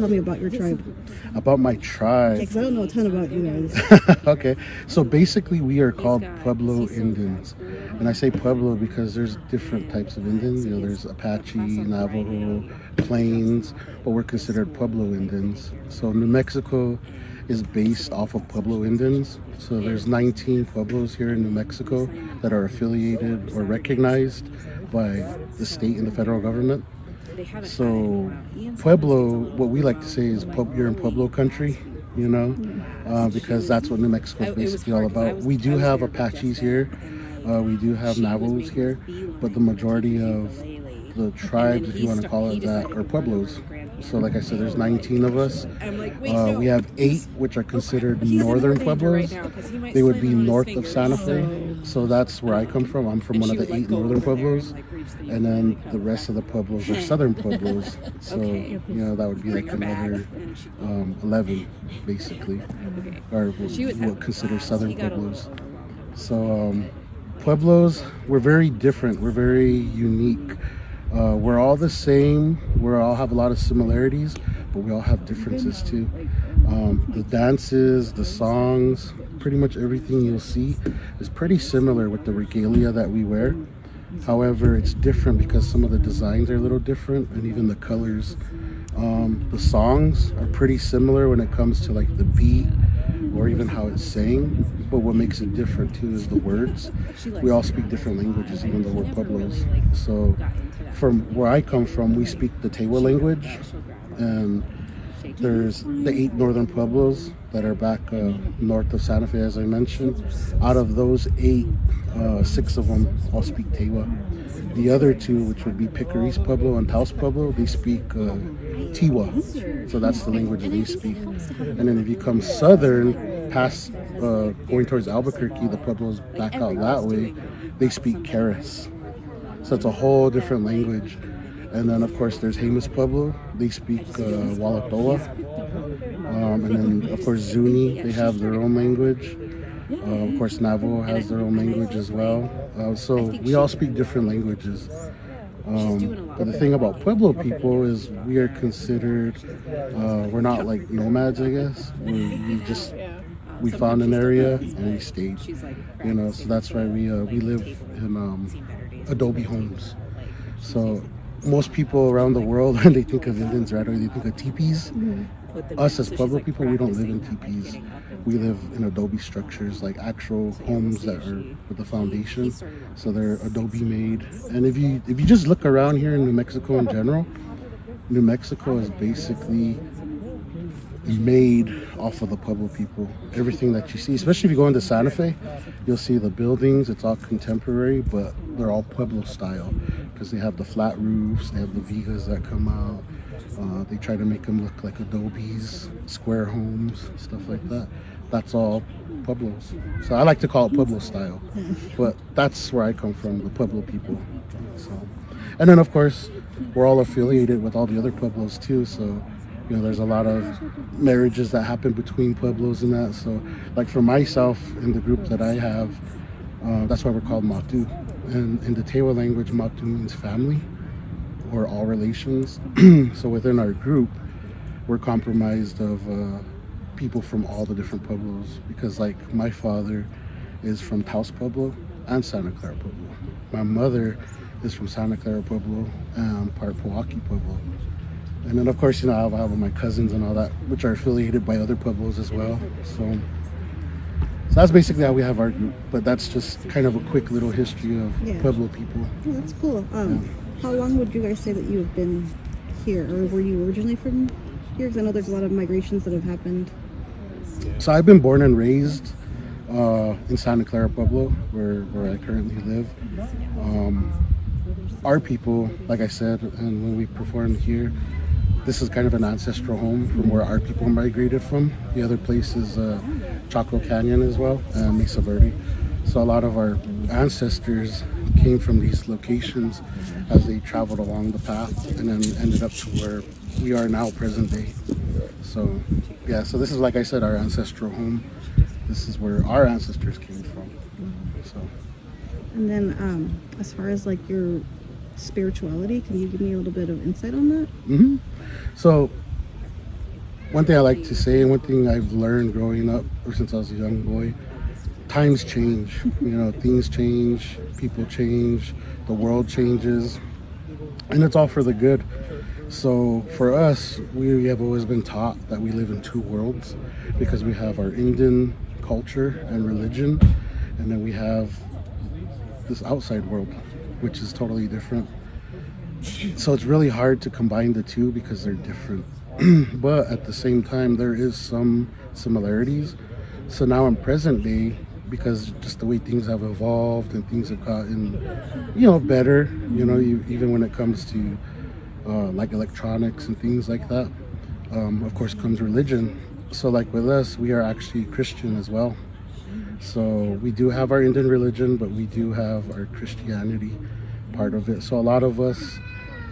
tell me about your tribe? About my tribe. Because I don't know a ton about you guys. Okay, so basically we are called Pueblo Indians. And I say Pueblo because there's different types of Indians. You know, there's Apache, Navajo, Plains, but we're considered Pueblo Indians. So New Mexico is based off of Pueblo Indians. So there's 19 Pueblos here in New Mexico that are affiliated or recognized by the state and the federal government. So Pueblo, what we like to say is you're in Pueblo country, you know, because that's what New Mexico is basically all about. We do have Apaches here, we do have Navajos here, but the majority of the tribes, if you want to call it that, are Pueblos. So like I said, there's 19 of us. We have 8 which are considered northern Pueblos. They would be north of Santa Fe. So that's where I come from. I'm from one of the 8 northern Pueblos. And then the rest of the Pueblos are southern Pueblos. So, you know, that would be like another 11, basically. Or we'll consider southern Pueblos. So Pueblos, we're very different. We're very unique. We're all the same. We all have a lot of similarities, but we all have differences too. The dances, the songs, pretty much everything you'll see is pretty similar with the regalia that we wear. However, it's different because some of the designs are a little different, and even the colors. The songs are pretty similar when it comes to like the beat or even how it's sang, but what makes it different too is the words. We all speak different languages, even though we're Pueblos. So from where I come from, we speak the Tewa language, and there's the 8 northern Pueblos that are back north of Santa Fe, as I mentioned. Out of those 8, 6 of them all speak Tewa. The other 2, which would be Picaris Pueblo and Taos Pueblo, they speak Tiwa. So that's the language they speak. And then if you come southern, past going towards Albuquerque, the Pueblos back out that way, they speak Keres. So it's a whole different language. And then of course there's Jemez Pueblo, they speak Walatoa. And then of course Zuni, they have their own language. Of course Navajo has their own language as well. So we all speak different languages. But the thing about Pueblo people is we are considered, we're not like nomads, I guess. We found an area and we stayed, you know, so that's why we live in adobe homes. So most people around the world, when they think of Indians, right, or they think of teepees. Us as Pueblo people, we don't live in teepees. We live in adobe structures, like actual homes that are with the foundation. So they're adobe made. And if you just look around here in New Mexico in general, New Mexico is basically made off of the Pueblo people. Everything that you see, especially if you go into Santa Fe, you'll see the buildings, it's all contemporary, but they're all Pueblo style because they have the flat roofs, they have the vigas that come out. They try to make them look like adobes, square homes, stuff like that. That's all Pueblos. So I like to call it Pueblo style, but that's where I come from, the Pueblo people. So, and then of course, we're all affiliated with all the other Pueblos too. So, you know, there's a lot of marriages that happen between Pueblos and that. So, like for myself in the group that I have, that's why we're called Matu. And in the Tewa language, Matu means family or all relations. So within our group, we're comprised of people from all the different Pueblos, because like my father is from Taos Pueblo and Santa Clara Pueblo. My mother is from Santa Clara Pueblo and part Powaki Pueblo. And then of course, you know, I have my cousins and all that, which are affiliated by other Pueblos as well. So that's basically how we have our group, but that's just kind of a quick little history of Pueblo people. Oh, that's cool. How long would you guys say that you've been here, or were you originally from here? Because I know there's a lot of migrations that have happened. So I've been born and raised in Santa Clara Pueblo, where I currently live. Our people, like I said, and when we performed here, this is kind of an ancestral home from where our people migrated from. The other place is Chaco Canyon as well, and Mesa Verde. So a lot of our ancestors came from these locations as they traveled along the path and then ended up to where we are now, present day. So yeah, so this is, like I said, our ancestral home. This is where our ancestors came from. So. And then as far as like your spirituality, can you give me a little bit of insight on that? So one thing I like to say, and one thing I've learned growing up, ever since I was a young boy, times change. You know, things change, people change, the world changes, and it's all for the good. So for us, we have always been taught that we live in two worlds, because we have our Indian culture and religion, and then we have this outside world, which is totally different. So it's really hard to combine the two because they're different. But at the same time, there is some similarities. So now in present day, because just the way things have evolved and things have gotten, better, even when it comes to like electronics and things like that, of course comes religion. So like with us, we are actually Christian as well. So we do have our Indian religion, but we do have our Christianity part of it. So a lot of us,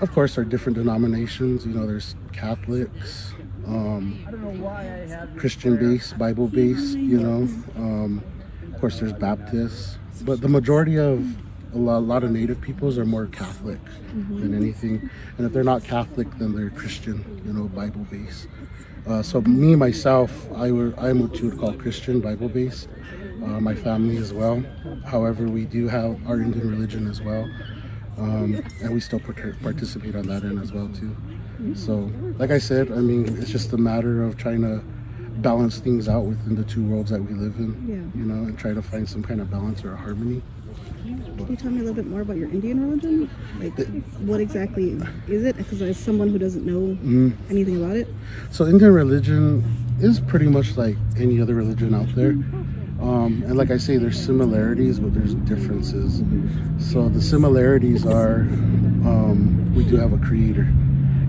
of course, are different denominations. There's Catholics, Christian based, Bible based, of course there's Baptists, but the majority of a lot of Native peoples are more Catholic than anything. And if they're not Catholic, then they're Christian, Bible based. So me, myself, I'm what you would call Christian, Bible based. My family as well. However, we do have our Indian religion as well. And we still participate on that end as well too. So like I said, it's just a matter of trying to balance things out within the two worlds that we live in, and try to find some kind of balance or harmony. Can you tell me a little bit more about your Indian religion? Like, what exactly is it? Because as someone who doesn't know anything about it. So Indian religion is pretty much like any other religion out there. And like I say, there's similarities, but there's differences. So the similarities are, we do have a creator.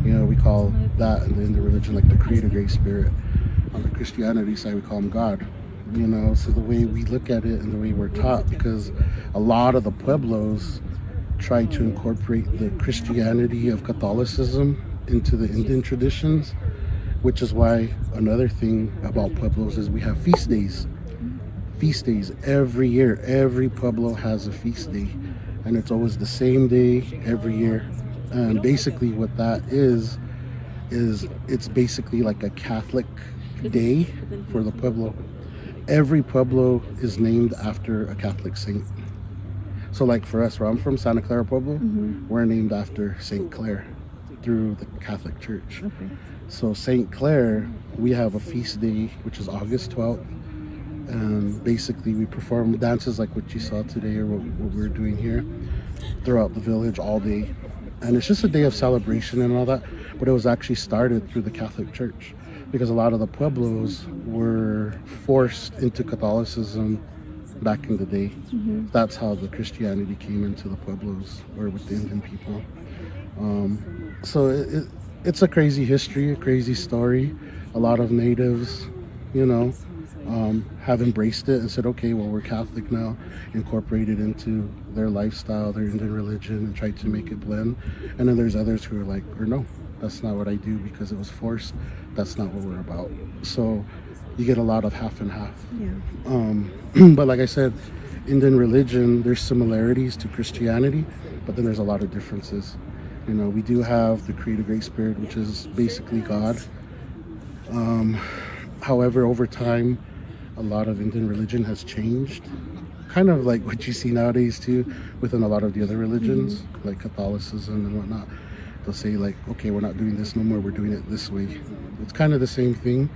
We call that in the religion like the creator, Great Spirit. On the Christianity side, we call him God. So the way we look at it and the way we're taught, because a lot of the Pueblos try to incorporate the Christianity of Catholicism into the Indian traditions, which is why another thing about Pueblos is we have feast days. Feast days every year. Every Pueblo has a feast day, and it's always the same day every year. And basically what that is it's basically like a Catholic day for the Pueblo. Every Pueblo is named after a Catholic saint. So like for us, where I'm from, Santa Clara Pueblo, we're named after Saint Clare through the Catholic Church. Okay. So Saint Clare, we have a feast day, which is August 12th. And basically we perform dances like what you saw today, or what we're doing here, throughout the village all day. And it's just a day of celebration and all that, but it was actually started through the Catholic Church, because a lot of the Pueblos were forced into Catholicism back in the day. That's how the Christianity came into the Pueblos, or with the Indian people. So it's a crazy history, a crazy story. A lot of natives, have embraced it and said, okay, well, we're Catholic now, incorporated into their lifestyle, their Indian religion, and tried to make it blend. And then there's others who are like, or no, that's not what I do because it was forced. That's not what we're about. So you get a lot of half and half. But like I said, Indian religion, there's similarities to Christianity, but then there's a lot of differences. We do have the Creator Great Spirit, which is basically God. However, over time, a lot of Indian religion has changed, kind of like what you see nowadays too, within a lot of the other religions, like Catholicism and whatnot. They'll say like, okay, we're not doing this no more, we're doing it this way. It's kind of the same thing.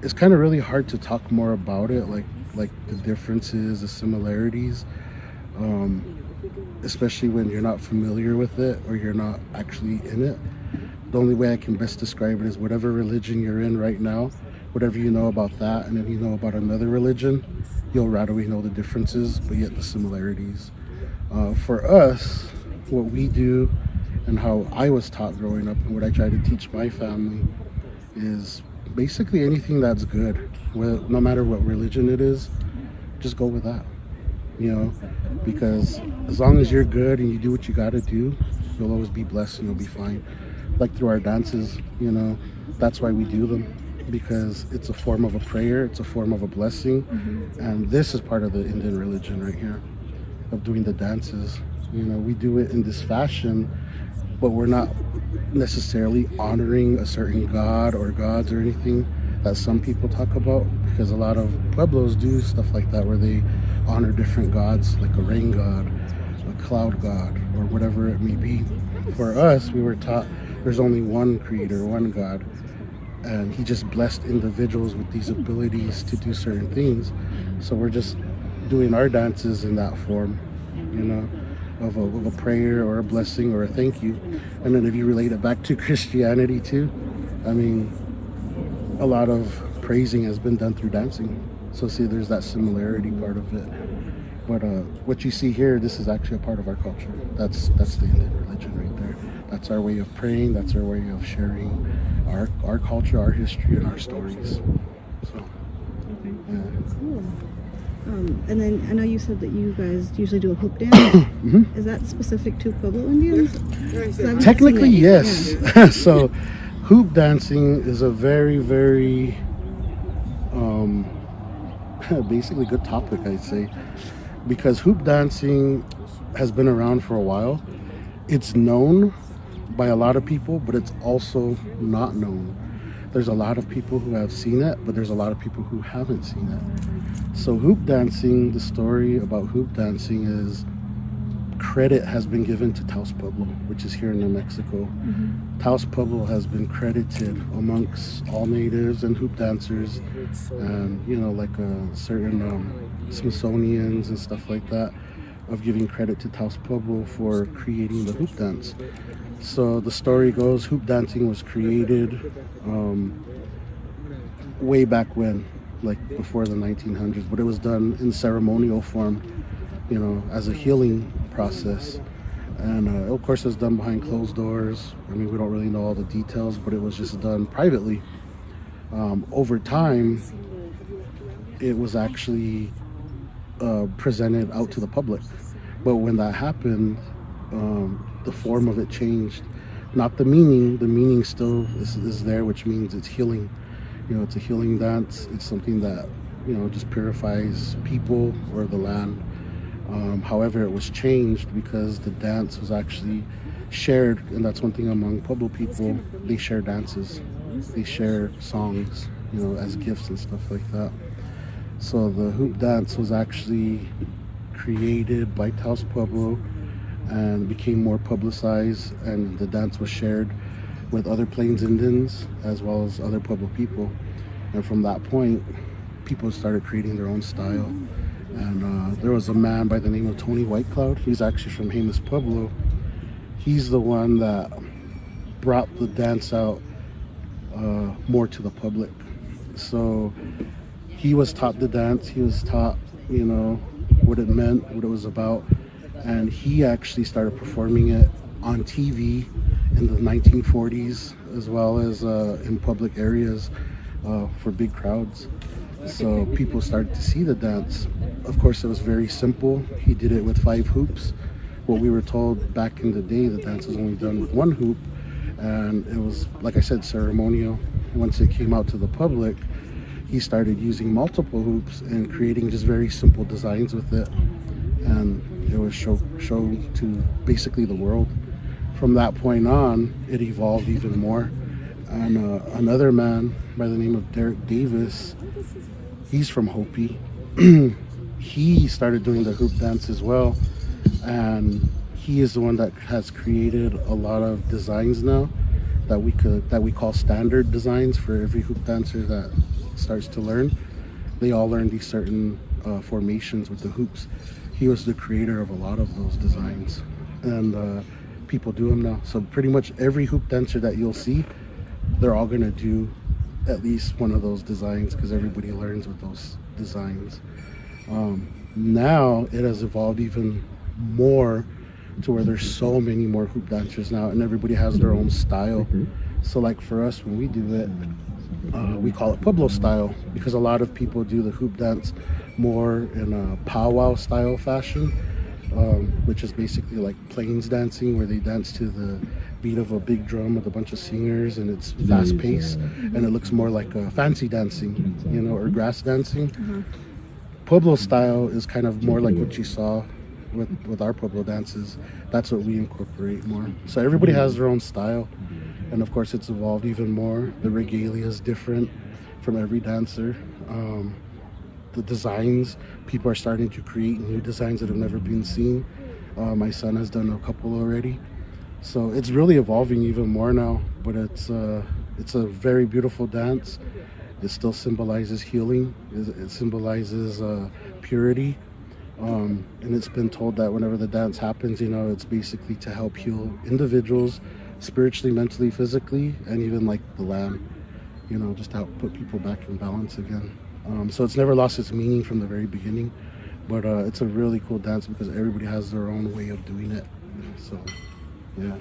It's kind of really hard to talk more about it, like the differences, the similarities, especially when you're not familiar with it or you're not actually in it. The only way I can best describe it is whatever religion you're in right now, whatever you know about that, and if you know about another religion, you'll right away know the differences, but yet the similarities. For us, what we do and how I was taught growing up and what I try to teach my family is basically anything that's good, no matter what religion it is, just go with that, because as long as you're good and you do what you got to do, you'll always be blessed and you'll be fine. Like through our dances, that's why we do them, because it's a form of a prayer, it's a form of a blessing. And this is part of the Indian religion right here, of doing the dances. We do it in this fashion but we're not necessarily honoring a certain god or gods or anything that some people talk about, because a lot of Pueblos do stuff like that where they honor different gods, like a rain god, a cloud god, or whatever it may be. For us, we were taught there's only one creator, one god, and he just blessed individuals with these abilities to do certain things. So we're just doing our dances in that form, you know, of a prayer or a blessing or a thank you. And then if you relate it back to Christianity too, I mean, a lot of praising has been done through dancing. So see, there's that similarity part of it. But what you see here, this is actually a part of our culture. That's the Indian religion right there. That's our way of praying. That's our way of sharing our culture, our history, and our stories. So, Okay. yeah. Cool. And then I know you said that you guys usually do a hoop dance. Is that specific to Pueblo Indians? 'Cause I've not Technically, seen it. yes. Yeah. So, hoop dancing is a very, very basically good topic, I'd say, because hoop dancing has been around for a while. It's known by a lot of people, but it's also not known. There's a lot of people who have seen it, but there's a lot of people who haven't seen it. So hoop dancing, the story about hoop dancing is credit has been given to Taos Pueblo, which is here in New Mexico. Taos Pueblo has been credited amongst all natives and hoop dancers, and you know, like certain Smithsonians and stuff like that, of giving credit to Taos Pueblo for creating the hoop dance. So the story goes, hoop dancing was created way back when, like before the 1900s, but it was done in ceremonial form, you know, as a healing process. And of course it was done behind closed doors. I mean, we don't really know all the details, but it was just done privately. Over time, it was actually presented out to the public. But when that happened, the form of it changed. Not the meaning still is there, which means it's healing. You know, it's a healing dance. It's something that, you know, just purifies people or the land. However, it was changed because the dance was actually shared, and that's one thing among Pueblo people. They share dances, they share songs, you know, as gifts and stuff like that. So the hoop dance was actually created by Taos Pueblo and became more publicized, and the dance was shared with other Plains Indians as well as other Pueblo people. And from that point, people started creating their own style. And there was a man by the name of Tony Whitecloud. He's actually from Jemez Pueblo. He's the one that brought the dance out more to the public. So he was taught the dance. He was taught, you know, what it meant, what it was about. And he actually started performing it on TV in the 1940s, as well as in public areas for big crowds. So people started to see the dance. Of course, it was very simple. He did it with 5 hoops. What we were told back in the day, the dance was only done with 1 hoop, and it was, like I said, ceremonial. Once it came out to the public, he started using multiple hoops and creating just very simple designs with it, and it was shown to basically the world. From that point on, it evolved even more. And another man by the name of Derek Davis, he's from Hopi. He started doing the hoop dance as well, and he is the one that has created a lot of designs now that we call standard designs for every hoop dancer that starts to learn. They all learn these certain formations with the hoops. He was the creator of a lot of those designs, and people do them now. So pretty much every hoop dancer that you'll see, they're all gonna do at least one of those designs, because everybody learns with those designs. Now it has evolved even more to where there's so many more hoop dancers now, and everybody has their own style. So like for us, when we do it, we call it Pueblo style, because a lot of people do the hoop dance more in a powwow style fashion, which is basically like plains dancing, where they dance to the beat of a big drum with a bunch of singers, and it's fast paced, and it looks more like fancy dancing, you know, or grass dancing. Pueblo style is kind of more like what you saw with our Pueblo dances. That's what we incorporate more. So everybody has their own style, and of course it's evolved even more. The regalia is different from every dancer. The designs, people are starting to create new designs that have never been seen. My son has done a couple already, so it's really evolving even more now. But it's a very beautiful dance. It still symbolizes healing. It symbolizes purity, and it's been told that whenever the dance happens, you know, it's basically to help heal individuals spiritually, mentally, physically, and even like the land, you know, just to help put people back in balance again. So it's never lost its meaning from the very beginning, but it's a really cool dance because everybody has their own way of doing it. So yeah,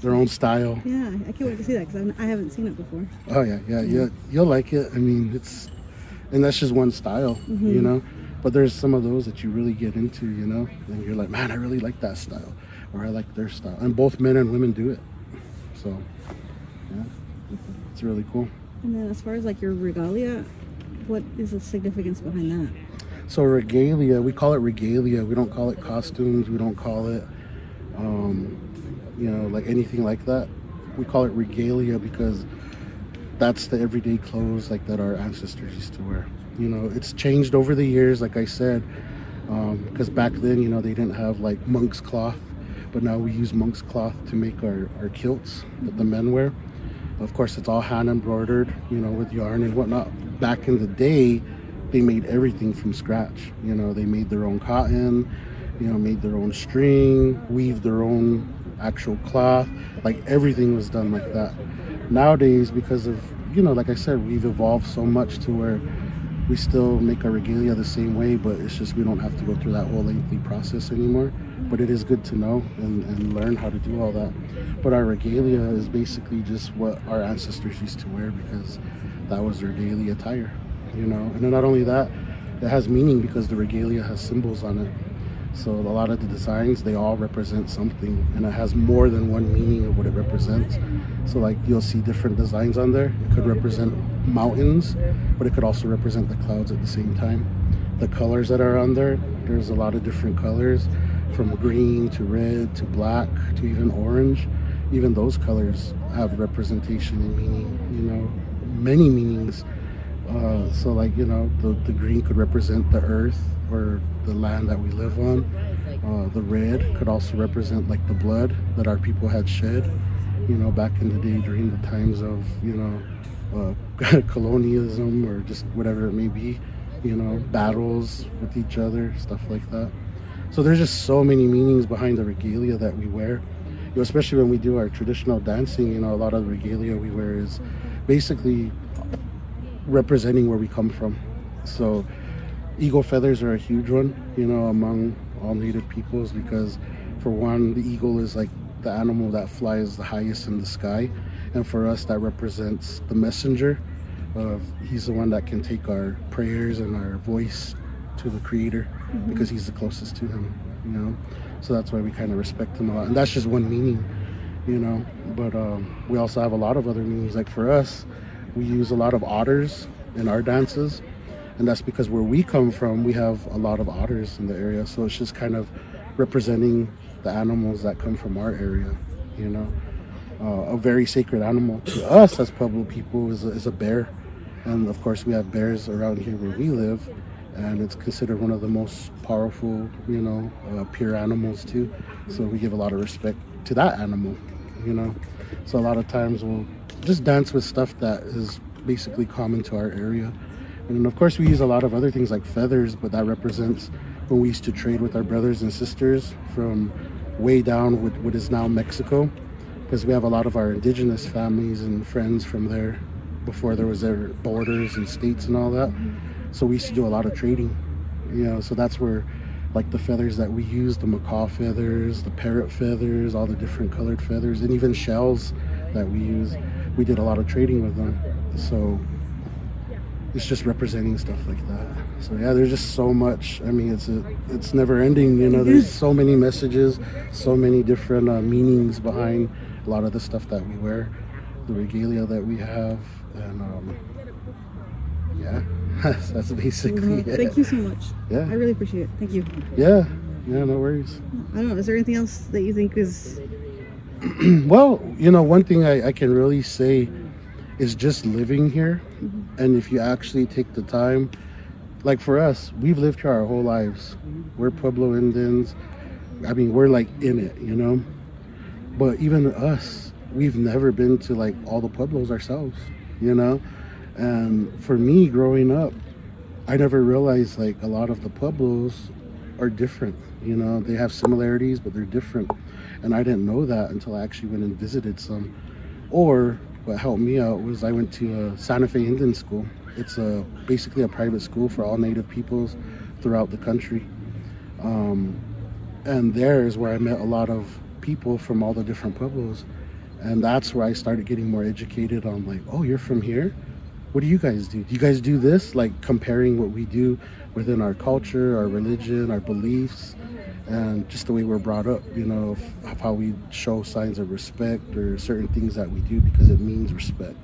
their own style. Yeah, I can't wait to see that because I haven't seen it before. Oh yeah, you'll like it. I mean, and that's just one style, you know, but there's some of those that you really get into, you know, and you're like, man, I really like that style, or I like their style, and both men and women do it. So yeah, it's really cool. And then as far as like your regalia, what is the significance behind that? So regalia, we call it regalia. We don't call it costumes. We don't call it, you know, like anything like that. We call it regalia because that's the everyday clothes like that our ancestors used to wear. You know, it's changed over the years, like I said, because back then, you know, they didn't have like monk's cloth, but now we use monk's cloth to make our kilts that the men wear. Of course, it's all hand embroidered, you know, with yarn and whatnot. Back in the day, they made everything from scratch. You know, they made their own cotton, you know, made their own string, weaved their own actual cloth. Like everything was done like that. Nowadays, because of, you know, like I said, we've evolved so much to where we still make our regalia the same way, but it's just we don't have to go through that whole lengthy process anymore. But it is good to know and learn how to do all that. But our regalia is basically just what our ancestors used to wear because that was their daily attire, you know. And then not only that, it has meaning because the regalia has symbols on it. So a lot of the designs, they all represent something, and it has more than one meaning of what it represents. So like you'll see different designs on there. It could represent mountains, but it could also represent the clouds at the same time. The colors that are on there, there's a lot of different colors, from green to red to black to even orange. Even those colors have representation and meaning, you know, many meanings. So like, you know, the green could represent the earth or the land that we live on. The red could also represent like the blood that our people had shed, you know, back in the day during the times of, you know, colonialism or just whatever it may be, you know, battles with each other, stuff like that. So there's just so many meanings behind the regalia that we wear, you know, especially when we do our traditional dancing. You know, a lot of the regalia we wear is basically representing where we come from. So eagle feathers are a huge one, you know, among all native peoples, because for one, the eagle is like the animal that flies the highest in the sky, and for us that represents the messenger. He's the one that can take our prayers and our voice to the creator, because he's the closest to him, you know. So that's why we kind of respect him a lot, and that's just one meaning, you know. But we also have a lot of other meanings. Like for us, we use a lot of otters in our dances, and that's because where we come from, we have a lot of otters in the area. So it's just kind of representing the animals that come from our area, you know. A very sacred animal to us as Pueblo people is a bear, and of course we have bears around here where we live, and it's considered one of the most powerful, you know, pure animals too. So we give a lot of respect to that animal, you know. So a lot of times we'll just dance with stuff that is basically common to our area. And of course we use a lot of other things like feathers, but that represents when we used to trade with our brothers and sisters from way down with what is now Mexico, because we have a lot of our indigenous families and friends from there before there was their borders and states and all that. So we used to do a lot of trading, you know. So that's where like the feathers that we use, the macaw feathers, the parrot feathers, all the different colored feathers, and even shells that we use, we did a lot of trading with them. So it's just representing stuff like that. So yeah, there's just so much. I mean, it's never ending, you know. There's so many messages, so many different meanings behind a lot of the stuff that we wear, the regalia that we have, and yeah, that's basically it. Thank you so much. Yeah, I really appreciate it. Thank you. Yeah, Yeah, no worries. I don't know. Is there anything else that you think is? Well, one thing I can really say is just living here. And if you actually take the time, like for us, we've lived here our whole lives. We're Pueblo Indians. I mean, we're like in it. But even us, we've never been to like all the Pueblos ourselves. And for me growing up, I never realized like a lot of the Pueblos are different. They have similarities, but they're different. And I didn't know that until I actually went and visited some. Or what helped me out was I went to a Santa Fe Indian school. It's basically a private school for all Native peoples throughout the country. And there is where I met a lot of people from all the different Pueblos. And that's where I started getting more educated on like, oh, you're from here? What do you guys do? Do you guys do this? Like comparing what we do within our culture, our religion, our beliefs, and just the way we're brought up, of how we show signs of respect or certain things that we do because it means respect.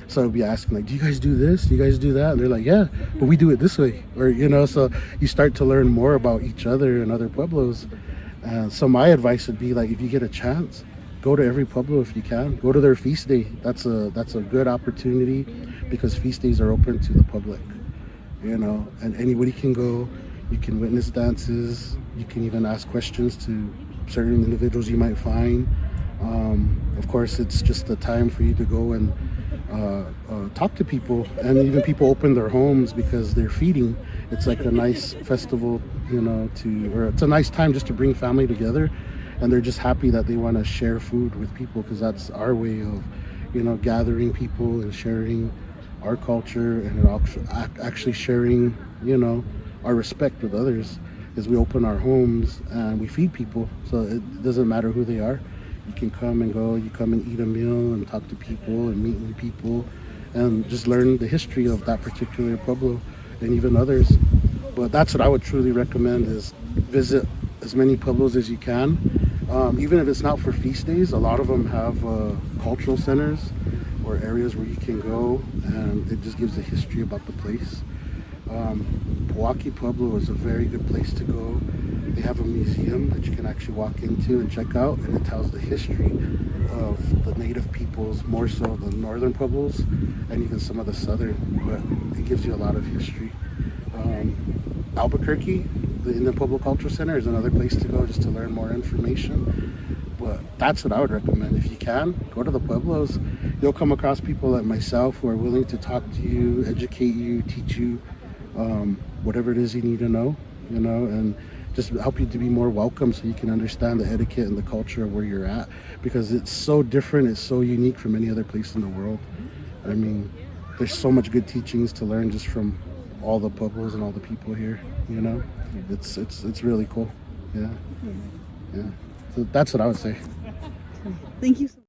So I'd be asking like, do you guys do this? Do you guys do that? And they're like, yeah, but we do it this way. Or, so you start to learn more about each other and other Pueblos. So my advice would be like, if you get a chance, go to every Pueblo if you can. Go to their feast day. That's a good opportunity because feast days are open to the public, and anybody can go. You can witness dances. You can even ask questions to certain individuals you might find. Of course, it's just a time for you to go and talk to people, and even people open their homes because they're feeding. It's like a nice festival, or it's a nice time just to bring family together, and they're just happy that they want to share food with people because that's our way of, gathering people and sharing our culture and actually sharing, our respect with others. Is we open our homes and we feed people, so it doesn't matter who they are. You can come and go, you come and eat a meal and talk to people and meet new people and just learn the history of that particular Pueblo and even others. But that's what I would truly recommend is visit as many Pueblos as you can. Even if it's not for feast days, a lot of them have cultural centers or areas where you can go and it just gives a history about the place. Pueblo is a very good place to go. They have a museum that you can actually walk into and check out, and it tells the history of the native peoples, more so the northern Pueblos and even some of the southern, but it gives you a lot of history. Albuquerque, the Indian Pueblo Cultural Center, is another place to go just to learn more information. But that's what I would recommend. If you can, go to the Pueblos. You'll come across people like myself who are willing to talk to you, educate you, teach you whatever it is you need to know, and just help you to be more welcome so you can understand the etiquette and the culture of where you're at, because it's so different, it's so unique from any other place in the world. I mean, there's so much good teachings to learn just from all the Pueblos and all the people here, it's really cool. Yeah. So that's what I would say. Thank you so much.